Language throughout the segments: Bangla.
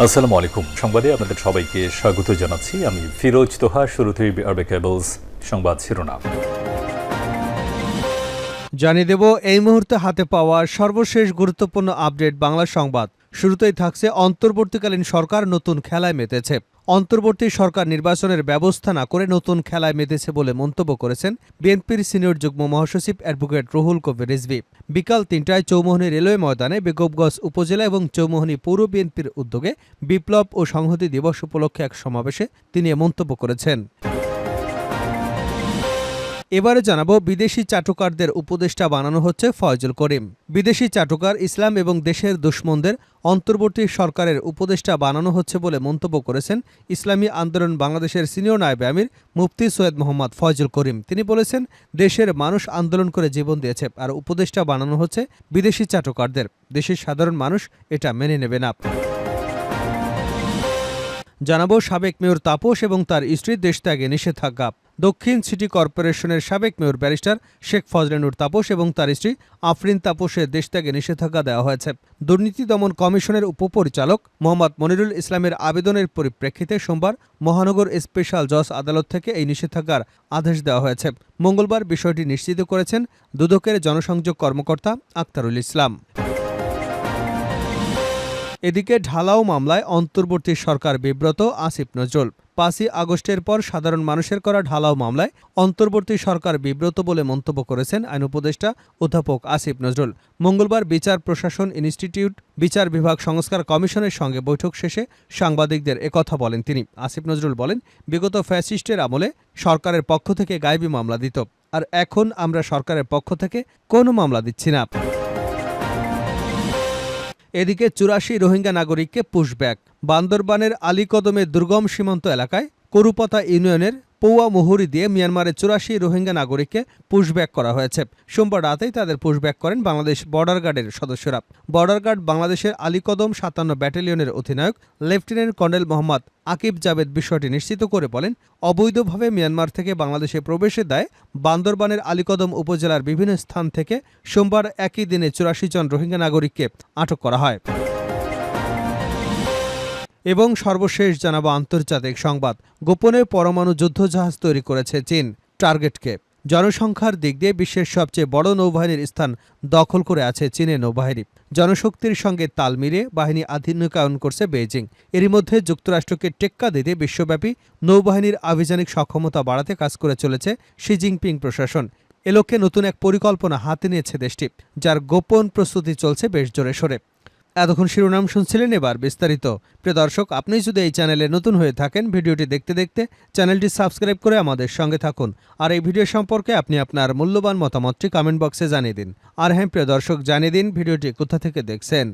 আসসালামু আলাইকুম। সংবাদে আপনাদের সবাইকে স্বাগত জানাচ্ছি। আমি ফিরোজ তোহা। শুরুতেই আরবে কেবলস সংবাদ শিরোনাম জানিয়ে দেব এই মুহূর্তে হাতে পাওয়া সর্বশেষ গুরুত্বপূর্ণ আপডেট বাংলা সংবাদ। শুরুতেই থাকছে অন্তর্বর্তীকালীন সরকার নতুন খেলায় মেতেছে। অন্তর্বর্তী সরকার নির্বাচনের ব্যবস্থা না করে নতুন খেলায় মেতেছে বলে মন্তব্য করেছেন বিএনপির সিনিয়র যুগ্ম মহাসচিব অ্যাডভোকেট রুহুল কবির রিজভী। বিকাল ৩টায় চৌমুহনী রেলওয়ে ময়দানে বেগমগঞ্জ উপজেলা এবং চৌমুহনী পৌর বিএনপির উদ্যোগে বিপ্লব ও সংহতি দিবস উপলক্ষে এক সমাবেশে তিনি এ মন্তব্য করেছেন। এবারে জানাবো বিদেশি চাটুকারদের উপদেষ্টা বানানো হচ্ছে ফয়জুল করিম। বিদেশি চাটুকার ইসলাম এবং দেশের দুশ্মনদের অন্তর্বর্তী সরকারের উপদেষ্টা বানানো হচ্ছে বলে মন্তব্য করেছেন ইসলামী আন্দোলন বাংলাদেশের সিনিয়র নায়েবে আমির মুফতি সৈয়দ মোহাম্মদ ফয়জুল করিম। তিনি বলেছেন, দেশের মানুষ আন্দোলন করে জীবন দিয়েছে, আর উপদেষ্টা বানানো হচ্ছে বিদেশি চাটুকারদের। দেশের সাধারণ মানুষ এটা মেনে নেবে না। জানাবো সাবেক মেয়র তাপস এবং তার স্ত্রীর দেশত্যাগে নিষেধাজ্ঞা। দক্ষিণ সিটি কর্পোরেশনের সাবেক মেয়র ব্যারিস্টার শেখ ফজলেনুর তাপস এবং তার স্ত্রী আফরিন তাপসের দেশত্যাগে নিষেধাজ্ঞা দেওয়া হয়েছে। দুর্নীতি দমন কমিশনের উপপরিচালক মোহাম্মদ মনিরুল ইসলামের আবেদনের পরিপ্রেক্ষিতে সোমবার মহানগর স্পেশাল জজ আদালত থেকে এই নিষেধাজ্ঞার আদেশ দেওয়া হয়েছে। মঙ্গলবার বিষয়টি নিশ্চিত করেছেন দুদকের জনসংযোগ কর্মকর্তা আক্তারুল ইসলাম। এদিকে ঢালাও মামলায় অন্তর্বর্তী সরকার বিব্রত আসিফ নজরুল। ৫ই আগস্টের পর সাধারণ মানুষের করা ঢালাও মামলায় অন্তর্বর্তী সরকার বিব্রত বলে মন্তব্য করেছেন আইন উপদেষ্টা অধ্যাপক আসিফ নজরুল। মঙ্গলবার বিচার প্রশাসন ইনস্টিটিউট বিচার বিভাগ সংস্কার কমিশনের সঙ্গে বৈঠক শেষে সাংবাদিকদের একথা বলেন তিনি। আসিফ নজরুল বলেন, বিগত ফ্যাসিস্টের আমলে সরকারের পক্ষ থেকে গায়েবী মামলা দিত, আর এখন আমরা সরকারের পক্ষ থেকে কোনো মামলা দিচ্ছি না। এদিকে ৮৪ রোহিঙ্গা নাগরিককে পুশব্যাক। বান্দরবানের আলীকদমের দুর্গম সীমান্ত এলাকায় করুপাতা ইউনিয়নের পৌয়া মুহুরি দিয়ে মিয়ানমারের ৮৪ রোহিঙ্গা নাগরিককে পুশব্যাক করা হয়েছে। সোমবার রাতেই তাদের পুশব্যাক করেন বাংলাদেশ বর্ডার গার্ডের সদস্যরা। বর্ডার গার্ড বাংলাদেশের আলীকদম ৫৭ ব্যাটালিয়নের অধিনায়ক লেফটেন্যান্ট কর্নেল মোহাম্মদ আকিব জাবেদ বিষয়টি নিশ্চিত করে বলেন, অবৈধভাবে মিয়ানমার থেকে বাংলাদেশে প্রবেশের দায়ে বান্দরবানের আলীকদম উপজেলার বিভিন্ন স্থান থেকে সোমবার একই দিনে ৮৪ জন রোহিঙ্গা নাগরিককে আটক করা হয়। এবং সর্বশেষ জানাবো আন্তর্জাতিক সংবাদ। গোপনে পরমাণু যুদ্ধজাহাজ তৈরি করেছে চীন টার্গেটকে। জনসংখ্যার দিক দিয়ে বিশ্বের সবচেয়ে বড় নৌবাহিনীর স্থান দখল করে আছে চীনের নৌবাহিনী। জনশক্তির সঙ্গে তাল মিলিয়ে বাহিনী আধুনিকায়ন করছে বেইজিং। এরই মধ্যে যুক্তরাষ্ট্রকে টেক্কা দিতে বিশ্বব্যাপী নৌবাহিনীর আভিযানিক সক্ষমতা বাড়াতে কাজ করে চলেছে শি জিনপিং প্রশাসন। এ লক্ষ্যে নতুন এক পরিকল্পনা হাতে নিয়েছে দেশটি, যার গোপন প্রস্তুতি চলছে বেশ জোরে সোরে। এতক্ষণ শিরোনাম শুনছিলেন, এবার বিস্তারিত। প্রিয় দর্শক, আপনি যদি এই চ্যানেলে নতুন হয়ে থাকেন, ভিডিওটি দেখতে দেখতে চ্যানেলটি সাবস্ক্রাইব করে আমাদের সঙ্গে থাকুন। আর এই ভিডিও সম্পর্কে আপনি আপনার মূল্যবান মতামতটি কমেন্ট বক্সে জানিয়ে দিন। আর হ্যাঁ প্রিয় দর্শক, জানিয়ে দিন ভিডিওটি কোথা থেকে দেখছেন।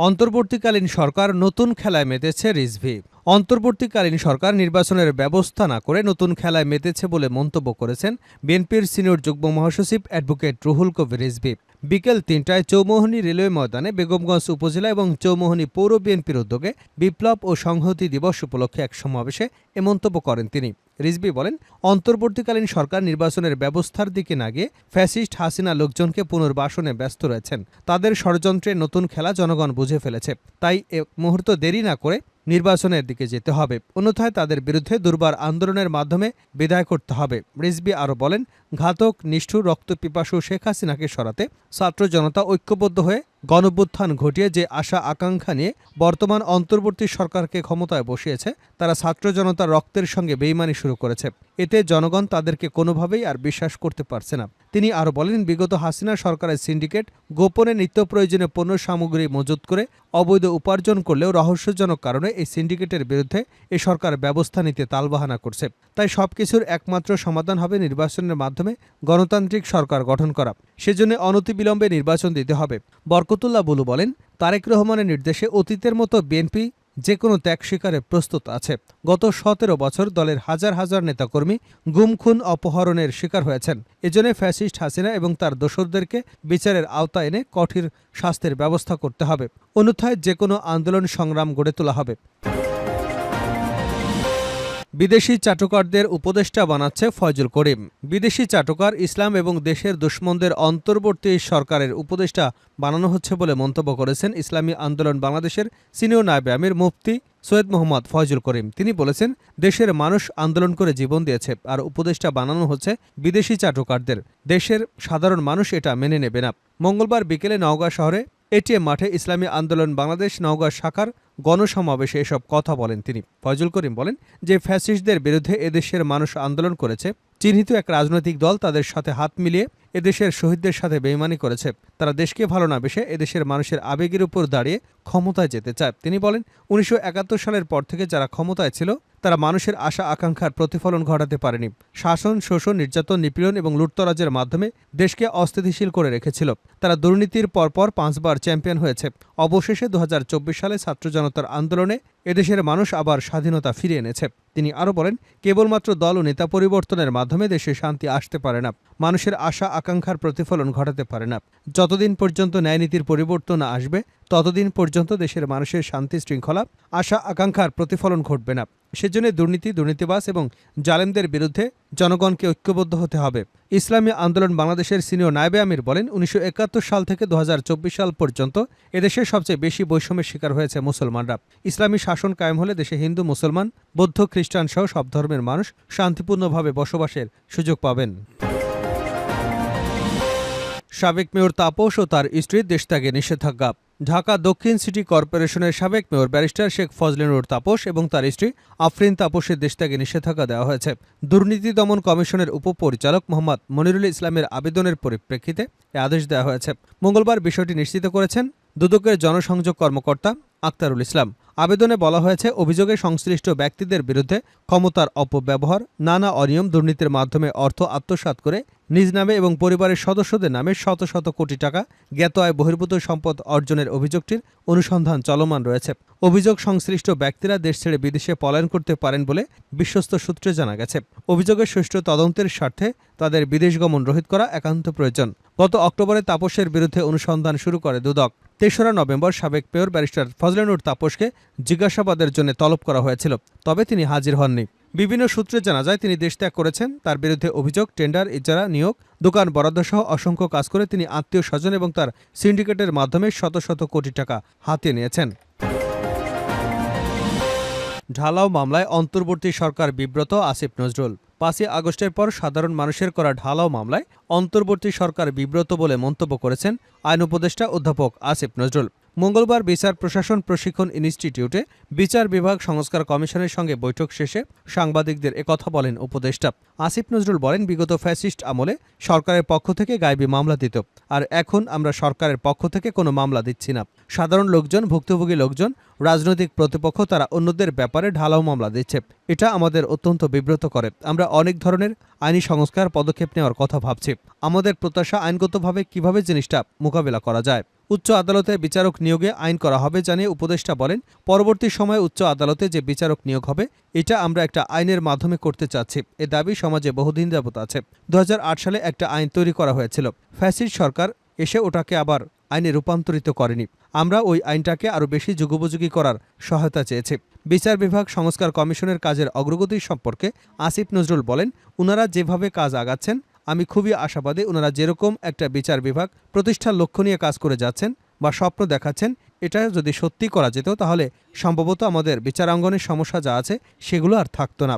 অন্তর্বর্তীকালীন সরকার নতুন খেলায় মেতেছে রিজভী। অন্তর্বর্তীকালীন সরকার নির্বাচনের ব্যবস্থা না করে নতুন খেলায় মেতেছে বলে মন্তব্য করেছেন বিএনপির সিনিয়র যুগ্ম মহাসচিব অ্যাডভোকেট রুহুল কবির রিজভী। বিকেল ৩টায় চৌমুহনী রেলওয়ে ময়দানে বেগমগঞ্জ উপজেলা এবং চৌমুহনী পৌর বিএনপির উদ্যোগে বিপ্লব ও সংহতি দিবস উপলক্ষে এক সমাবেশে এ মন্তব্য করেন তিনি। রিজভী বলেন, অন্তর্বর্তীকালীন সরকার নির্বাচনের ব্যবস্থার দিকে না গিয়ে ফ্যাসিস্ট হাসিনা লোকজনকে পুনর্বাসনে ব্যস্ত রয়েছেন। তাদের ষড়যন্ত্রে নতুন খেলা জনগণ বুঝে ফেলেছে, তাই এক মুহূর্ত দেরি না করে নির্বাচনের দিকে যেতে হবে, অন্যথায় তাদের বিরুদ্ধে দুর্বার আন্দোলনের মাধ্যমে বিদায় করতে হবে। রিজভী আরও বলেন, ঘাতক নিষ্ঠুর রক্তপিপাসু শেখ হাসিনাকে সরাতে ছাত্র জনতা ঐক্যবদ্ধ হয়ে গণঅভ্যুত্থান ঘটিয়ে যে আশা আকাঙ্ক্ষা নিয়ে বর্তমান অন্তর্বর্তী সরকারকে ক্ষমতায় বসিয়েছে, তারা ছাত্র জনতার রক্তের সঙ্গে বেইমানি শুরু করেছে। এতে জনগণ তাদেরকে কোনোভাবেই আর বিশ্বাস করতে পারছে না। তিনি আরও বলেন, বিগত হাসিনা সরকারের সিন্ডিকেট গোপনে নিত্য প্রয়োজনীয় পণ্য সামগ্রী মজুত করে অবৈধ উপার্জন করলেও রহস্যজনক কারণে এই সিন্ডিকেটের বিরুদ্ধে এ সরকার ব্যবস্থা নিতে তালবাহানা করছে। তাই সবকিছুর একমাত্র সমাধান হবে নির্বাচনের মাধ্যমে গণতান্ত্রিক সরকার গঠন করা। সেজন্য অনতিবিলম্বে নির্বাচন দিতে হবে। বরকতুল্লাহ বুলু বলেন, তারেক রহমানের নির্দেশে অতীতের মতো বিএনপি যে কোনো ত্যাগ স্বীকারে প্রস্তুত আছে। গত ১৭ বছর দলের হাজার হাজার নেতাকর্মী গুম খুন অপহরণের শিকার হয়েছেন। এজন্য ফ্যাসিস্ট হাসিনা এবং তার দোসরদেরকে বিচারের আওতায় এনে কঠিন শাস্তির ব্যবস্থা করতে হবে, অন্যথায় যে কোনো আন্দোলন সংগ্রাম গড়ে তোলা হবে। বিদেশি চাটুকারদের উপদেষ্টা বানাচ্ছে ফয়জুল করিম। বিদেশি চাটুকার, ইসলাম এবং দেশের দুশমনদের অন্তর্বর্তী সরকারের উপদেষ্টা বানানো হচ্ছে বলে মন্তব্য করেছেন ইসলামী আন্দোলন বাংলাদেশের সিনিয়র নায়েবে আমির মুফতি সৈয়দ মোহাম্মদ ফয়জুল করিম। তিনি বলেছেন, দেশের মানুষ আন্দোলন করে জীবন দিয়েছে, আর উপদেষ্টা বানানো হচ্ছে বিদেশি চাটুকারদের। দেশের সাধারণ মানুষ এটা মেনে নেবে না। মঙ্গলবার বিকেলে নওগাঁ শহরে এটিএম মাঠে ইসলামী আন্দোলন বাংলাদেশ নওগাঁ শাখার গণসমাবেশে এসব কথা বলেন তিনি। ফয়জুল করিম বলেন যে ফ্যাসিস্টদের বিরুদ্ধে এদেশের মানুষ আন্দোলন করেছে। চিহ্নিত এক রাজনৈতিক দল তাদের সাথে হাত মিলিয়ে এদেশের শহীদদের সাথে বেইমানি করেছে। তারা দেশকে ভালো না বেসে এদেশের মানুষের আবেগের উপর দাঁড়িয়ে ক্ষমতায় যেতে চায়। তিনি বলেন, ১৯৭১ সালের পর থেকে যারা ক্ষমতায় ছিল তারা মানুষের আশা আকাঙ্ক্ষার প্রতিফলন ঘটাতে পারেনি। শাসন, শোষণ, নির্যাতন, নিপীড়ন এবং লুটতরাজের মাধ্যমে দেশকে অস্থিতিশীল করে রেখেছিল। তারা দুর্নীতির পরপর 5 বার চ্যাম্পিয়ন হয়েছে। অবশেষে 2024 সালে ছাত্র জনতার আন্দোলনে এদেশের মানুষ আবার স্বাধীনতা ফিরিয়ে এনেছে। তিনি আরও বলেন, কেবলমাত্র দল ও নেতা পরিবর্তনের মাধ্যমে দেশে শান্তি আসতে পারে না, মানুষের আশা আকাঙ্ক্ষার প্রতিফলন ঘটাতে পারে না। যতদিন পর্যন্ত ন্যায়নীতির পরিবর্তন না আসবে ততদিন পর্যন্ত দেশের মানুষের শান্তি, শৃঙ্খলা, আশা আকাঙ্ক্ষার প্রতিফলন ঘটবে না। সেজন্য দুর্নীতি, দুর্নীতিবাজ এবং জালেমদের বিরুদ্ধে জনগণকে ঐক্যবদ্ধ হতে হবে। ইসলামী আন্দোলন বাংলাদেশের সিনিয়র নায়েবে আমির বলেন, ১৯৭১ সাল থেকে 2024 সাল পর্যন্ত এদেশে সবচেয়ে বেশি বৈষম্যের শিকার হয়েছে মুসলমানরা। ইসলামী শাসন কায়েম হলে দেশে হিন্দু, মুসলমান, বৌদ্ধ, খ্রিস্টান সহ সব ধর্মের মানুষ শান্তিপূর্ণভাবে বসবাসের সুযোগ পাবেন। সাবেক মেয়র তাপস ও তার স্ত্রীর দেশত্যাগে নিষেধাজ্ঞা। ঢাকা দক্ষিণ সিটি কর্পোরেশনের সাবেক মেয়র ব্যারিস্টার শেখ ফজলেনুর তাপস এবং তার স্ত্রী আফরিন তাপসের দেশত্যাগে নিষেধাজ্ঞা দেওয়া হয়েছে। দুর্নীতি দমন কমিশনের উপপরিচালক মোহাম্মদ মনিরুল ইসলামের আবেদনের পরিপ্রেক্ষিতে এ আদেশ দেওয়া হয়েছে। মঙ্গলবার বিষয়টি নিশ্চিত করেছেন দুদকের জনসংযোগ কর্মকর্তা আক্তারুল ইসলাম। আবেদনে বলা হয়েছে, অভিযোগে সংশ্লিষ্ট ব্যক্তিদের বিরুদ্ধে ক্ষমতার অপব্যবহার, নানা অনিয়ম, দুর্নীতির মাধ্যমে অর্থ আত্মসাৎ করে নিজ নামে এবং পরিবারের সদস্যদের নামে শত শত কোটি টাকা জ্ঞাত আয় বহির্ভূত সম্পদ অর্জনের অভিযোগটির অনুসন্ধান চলমান রয়েছে। অভিযোগ সংশ্লিষ্ট ব্যক্তিরা দেশ ছেড়ে বিদেশে পলায়ন করতে পারেন বলে বিশ্বস্ত সূত্রে জানা গেছে। অভিযোগের সুষ্ঠু তদন্তের স্বার্থে তাদের বিদেশ গমন রোহিত করা একান্ত প্রয়োজন। গত অক্টোবরে তাপসের বিরুদ্ধে অনুসন্ধান শুরু করে দুদক। ৩রা নভেম্বর সাবেক মেয়র ব্যারিস্টার ফজলেনুর তাপসকে জিজ্ঞাসাবাদের জন্য তলব করা হয়েছিল, তবে তিনি হাজির হননি। বিভিন্ন সূত্রে জানা যায়, তিনি দেশত্যাগ করেছেন। তার বিরুদ্ধে অভিযোগ, টেন্ডার, ইজারা, নিয়োগ, দোকান বরাদ্দ সহ অসংখ্য কাজ করে তিনি আত্মীয় স্বজন এবং তার সিন্ডিকেটের মাধ্যমে শত শত কোটি টাকা হাতিয়ে নিয়েছেন। ঢালাও মামলায় অন্তর্বর্তী সরকার বিব্রত, আসিফ নজরুল। 5ই আগস্টের পর সাধারণ মানুষের করা ঢালাও মামলায় অন্তর্বর্তী সরকার বিব্রত বলে মন্তব্য করেছেন আইন উপদেষ্টা অধ্যাপক আসিফ নজরুল। মঙ্গলবার বিচার প্রশাসন প্রশিক্ষণ ইনস্টিটিউটে বিচার বিভাগ সংস্কার কমিশনের সঙ্গে বৈঠক শেষে সাংবাদিকদের একথা বলেন উপদেষ্টা। আসিফ নজরুল বলেন, বিগত ফ্যাসিস্ট আমলে সরকারের পক্ষ থেকে গায়েবী মামলা দিত, আর এখন আমরা সরকারের পক্ষ থেকে কোনো মামলা দিচ্ছি না। সাধারণ লোকজন, ভুক্তভোগী লোকজন, রাজনৈতিক প্রতিপক্ষ তারা অন্যদের ব্যাপারে ঢালাও মামলা দিচ্ছে। এটা আমাদের অত্যন্ত বিব্রত করে। আমরা অনেক ধরনের আইনি সংস্কার পদক্ষেপ নেওয়ার কথা ভাবছি। আমাদের প্রত্যাশা আইনগতভাবে কিভাবে জিনিসটা মোকাবেলা করা যায়। উচ্চ আদালতে বিচারক নিয়োগে আইন করা হবে জানিয়ে উপদেষ্টা বলেন, পরবর্তী সময়ে উচ্চ আদালতে যে বিচারক নিয়োগ হবে এটা আমরা একটা আইনের মাধ্যমে করতে চাচ্ছি। এ দাবি সমাজে বহুদিন যাবত আছে। 2008 সালে একটা আইন তৈরি করা হয়েছিল। ফ্যাসিস্ট সরকার এসে ওটাকে আবার আইনে রূপান্তরিত করেনি। আমরা ওই আইনটাকে আরও বেশি যুগোপযোগী করার সহায়তা চেয়েছি। বিচার বিভাগ সংস্কার কমিশনের কাজের অগ্রগতি সম্পর্কে আসিফ নজরুল বলেন, উনারা যেভাবে কাজ আগাচ্ছেন আমি খুবই আশাবাদী। ওনারা যেরকম একটা বিচার বিভাগ প্রতিষ্ঠার লক্ষ্য নিয়ে কাজ করে যাচ্ছেন বা স্বপ্ন দেখাচ্ছেন, এটা যদি সত্যি করা যেত তাহলে সম্ভবত আমাদের বিচারাঙ্গনের সমস্যা যা আছে সেগুলো আর থাকতো না।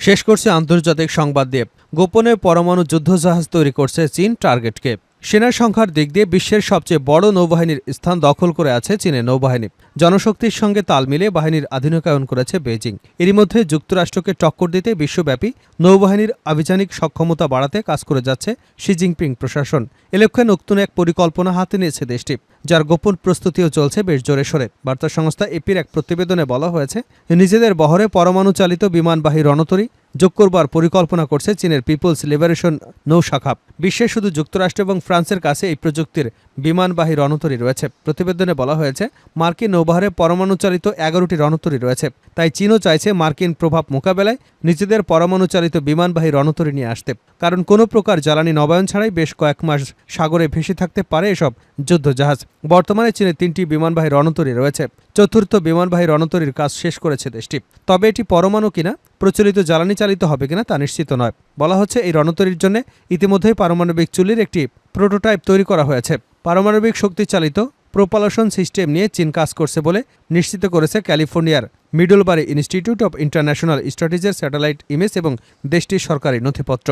শেষ করছে আন্তর্জাতিক সংবাদ দিয়ে। গোপনে পরমাণু যুদ্ধজাহাজ তৈরি করছে চীন, টার্গেটকে। সেনা সংখ্যার দিক দিয়ে বিশ্বের সবচেয়ে বড় নৌবাহিনীর স্থান দখল করে আছে চীনের নৌবাহিনী। জনশক্তির সঙ্গে তাল মিলিয়ে বাহিনীর আধুনিকায়ন করেছে বেইজিং। এরই মধ্যে যুক্তরাষ্ট্রকে টক্কর দিতে বিশ্বব্যাপী নৌবাহিনীর আভিযানিক সক্ষমতা বাড়াতে কাজ করে যাচ্ছে শি জিনপিং প্রশাসন। এ লক্ষ্যে নতুন এক পরিকল্পনা হাতে নিয়েছে দেশটি, যার গোপন প্রস্তুতিও চলছে বেশ জোরে সোরে। বার্তা সংস্থা এপির এক প্রতিবেদনে বলা হয়েছে, নিজেদের বহরে পরমাণু চালিত বিমানবাহী রণতরী যোগ করবার পরিকল্পনা করছে চীনের পিপলস লিবারেশন নৌ শাখা। বিশ্বে শুধু যুক্তরাষ্ট্র এবং ফ্রান্সের কাছে এই প্রযুক্তির বিমানবাহী রণতরী রয়েছে। প্রতিবেদনে বলা হয়েছে, মার্কিন নৌবাহিনীর পরমাণুচালিত 11টি রণতরী রয়েছে। তাই চীনও চাইছে মার্কিন প্রভাব মোকাবেলায় নিজেদের পরমাণুচালিত বিমানবাহী রণতরী নিয়ে আসতে। কারণ কোনো প্রকার জ্বালানি নবায়ন ছাড়াই বেশ কয়েক মাস সাগরে ভেসে থাকতে পারে এসব যুদ্ধজাহাজ। বর্তমানে চীনে 3টি বিমানবাহী রণতরী রয়েছে। চতুর্থ বিমানবাহী রণতরীর কাজ শেষ করেছে দেশটি। তবে এটি পরমাণু কিনা, প্রচলিত জ্বালানি চালিত হবে কিনা তা নিশ্চিত নয়। বলা হচ্ছে, এই রণতরীর জন্য ইতিমধ্যেই পারমাণবিক চুল্লির একটি প্রোটোটাইপ তৈরি করা হয়েছে। পারমাণবিক শক্তি চালিত প্রোপালশন সিস্টেম নিয়ে চীন কাজ করছে বলে নিশ্চিত করেছে ক্যালিফোর্নিয়ার মিডলবারি ইনস্টিটিউট অব ইন্টারন্যাশনাল স্ট্র্যাটেজির স্যাটেলাইট ইমেজ এবং দেশটির সরকারি নথিপত্র।